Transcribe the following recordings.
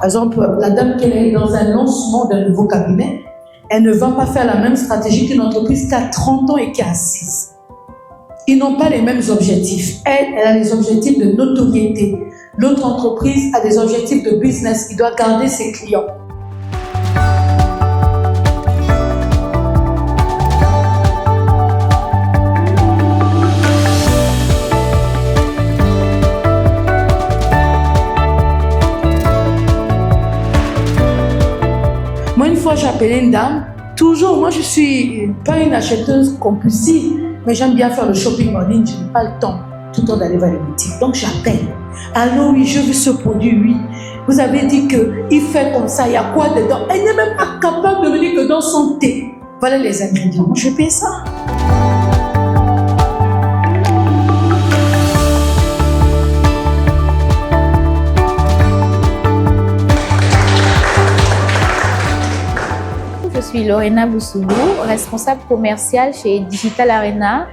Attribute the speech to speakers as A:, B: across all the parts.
A: Par exemple, la dame qui est dans un lancement d'un nouveau cabinet, elle ne va pas faire la même stratégie qu'une entreprise qui a 30 ans et qui est assise. Ils n'ont pas les mêmes objectifs. Elle a les objectifs de notoriété. L'autre entreprise a des objectifs de business. Il doit garder ses clients. Moi, une fois, j'ai appelé une dame. Toujours, moi, je suis pas une acheteuse compulsive, mais j'aime bien faire le shopping en ligne. Je n'ai pas le temps tout le temps d'aller vers les boutiques. Donc, j'appelle. Allô, oui, je veux ce produit, oui. Vous avez dit qu'il fait comme ça, il y a quoi dedans? Elle n'est même pas capable de me dire que dans son thé, voilà les ingrédients. Moi, je paye ça.
B: Je suis Lorena Boussoubou, responsable commerciale chez Digital Arena,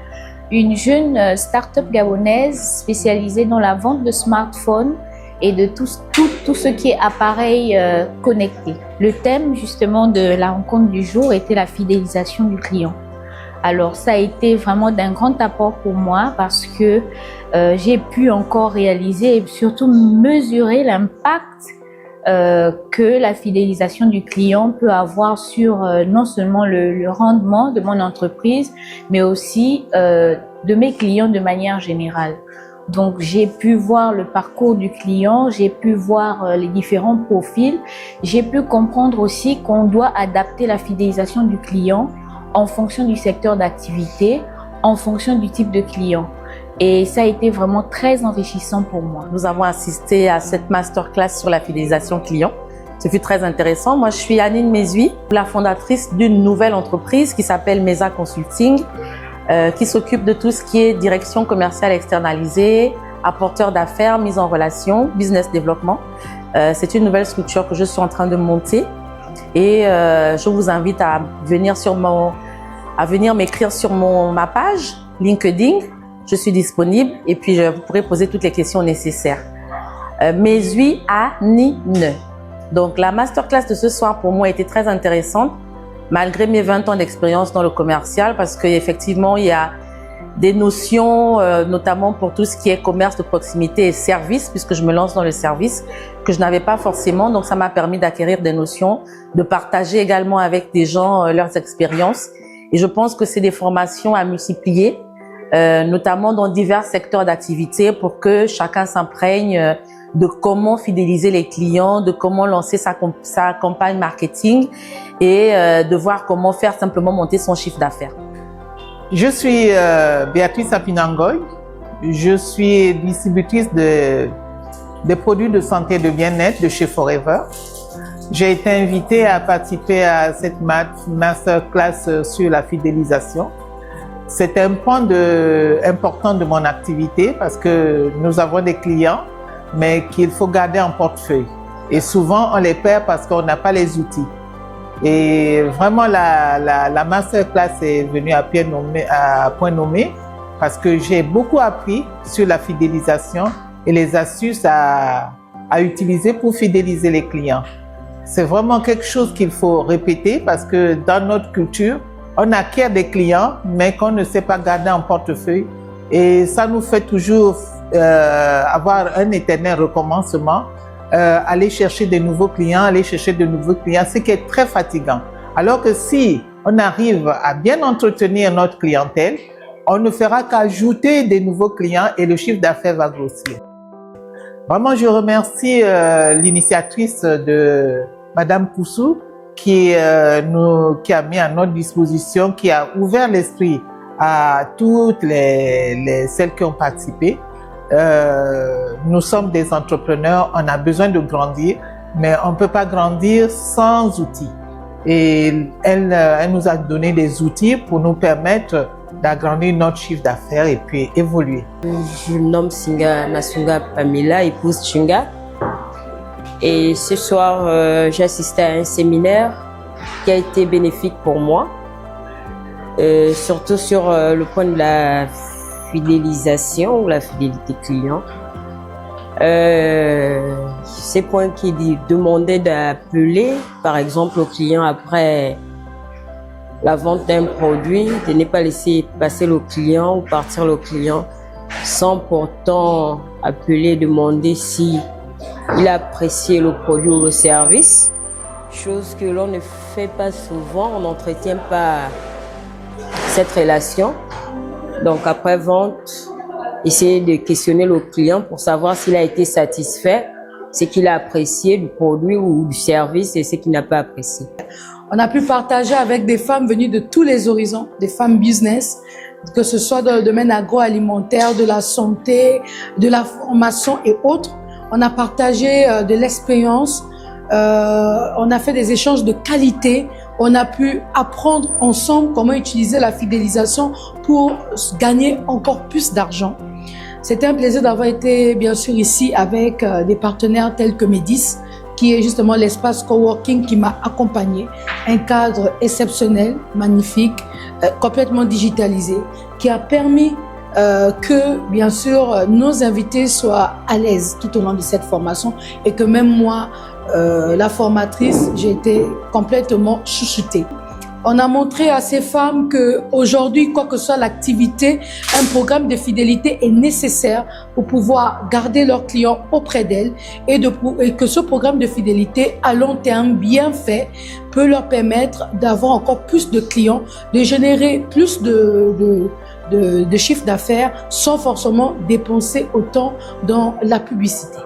B: une jeune start-up gabonaise spécialisée dans la vente de smartphones et de tout ce qui est appareil connecté. Le thème justement de la rencontre du jour était la fidélisation du client. Alors ça a été vraiment d'un grand apport pour moi parce que j'ai pu encore réaliser et surtout mesurer l'impact que la fidélisation du client peut avoir sur non seulement le rendement de mon entreprise, mais aussi de mes clients de manière générale. Donc, j'ai pu voir le parcours du client, j'ai pu voir les différents profils, j'ai pu comprendre aussi qu'on doit adapter la fidélisation du client en fonction du secteur d'activité, en fonction du type de client. Et ça a été vraiment très enrichissant pour moi.
C: Nous avons assisté à cette masterclass sur la fidélisation client. Ce fut très intéressant. Moi, je suis Anine Mezui, la fondatrice d'une nouvelle entreprise qui s'appelle Mesa Consulting, qui s'occupe de tout ce qui est direction commerciale externalisée, apporteur d'affaires, mise en relation, business développement. C'est une nouvelle structure que je suis en train de monter et je vous invite à venir m'écrire sur ma page LinkedIn. Je suis disponible et puis vous pourrez poser toutes les questions nécessaires. Mezui Anine. Donc la masterclass de ce soir pour moi était très intéressante malgré mes 20 ans d'expérience dans le commercial parce qu'effectivement il y a des notions notamment pour tout ce qui est commerce de proximité et service puisque je me lance dans le service que je n'avais pas forcément. Donc ça m'a permis d'acquérir des notions, de partager également avec des gens leurs expériences et je pense que c'est des formations à multiplier. Notamment dans divers secteurs d'activité pour que chacun s'imprègne de comment fidéliser les clients, de comment lancer sa campagne marketing et de voir comment faire simplement monter son chiffre d'affaires.
D: Je suis Béatrice Apinangoy, je suis distributrice des produits de santé et de bien-être de chez Forever. J'ai été invitée à participer à cette masterclass sur la fidélisation. C'est un point important de mon activité parce que nous avons des clients, mais qu'il faut garder en portefeuille. Et souvent, on les perd parce qu'on n'a pas les outils. Et vraiment, la masterclass est venue à point nommé parce que j'ai beaucoup appris sur la fidélisation et les astuces à utiliser pour fidéliser les clients. C'est vraiment quelque chose qu'il faut répéter parce que dans notre culture, on acquiert des clients, mais qu'on ne sait pas garder en portefeuille. Et ça nous fait toujours avoir un éternel recommencement, aller chercher de nouveaux clients, ce qui est très fatigant. Alors que si on arrive à bien entretenir notre clientèle, on ne fera qu'ajouter des nouveaux clients et le chiffre d'affaires va grossir. Vraiment, je remercie l'initiatrice de Madame Poussou, qui a mis à notre disposition, qui a ouvert l'esprit à toutes celles qui ont participé. Nous sommes des entrepreneurs, on a besoin de grandir, mais on ne peut pas grandir sans outils. Et elle nous a donné des outils pour nous permettre d'agrandir notre chiffre d'affaires et puis évoluer.
E: Je me nomme Singa Masunga Pamela, épouse Chunga. Et ce soir, j'ai assisté à un séminaire qui a été bénéfique pour moi, surtout sur le point de la fidélisation ou la fidélité client. Ces points qui demandaient d'appeler, par exemple, au client après la vente d'un produit, de ne pas laisser passer le client ou partir le client sans pourtant appeler, demander si il a apprécié le produit ou le service. Chose que l'on ne fait pas souvent, on n'entretient pas cette relation. Donc après vente, essayer de questionner le client pour savoir s'il a été satisfait, ce qu'il a apprécié du produit ou du service et ce qu'il n'a pas apprécié.
A: On a pu partager avec des femmes venues de tous les horizons, des femmes business, que ce soit dans le domaine agroalimentaire, de la santé, de la formation et autres. On a partagé de l'expérience, on a fait des échanges de qualité, on a pu apprendre ensemble comment utiliser la fidélisation pour gagner encore plus d'argent. C'était un plaisir d'avoir été bien sûr ici avec des partenaires tels que Medis, qui est justement l'espace coworking qui m'a accompagné, un cadre exceptionnel, magnifique, complètement digitalisé, qui a permis que, bien sûr, nos invités soient à l'aise tout au long de cette formation et que même moi, la formatrice, j'ai été complètement chouchoutée. On a montré à ces femmes que aujourd'hui, quoi que soit l'activité, un programme de fidélité est nécessaire pour pouvoir garder leurs clients auprès d'elles et que ce programme de fidélité à long terme bien fait peut leur permettre d'avoir encore plus de clients, de générer plus de chiffre d'affaires sans forcément dépenser autant dans la publicité.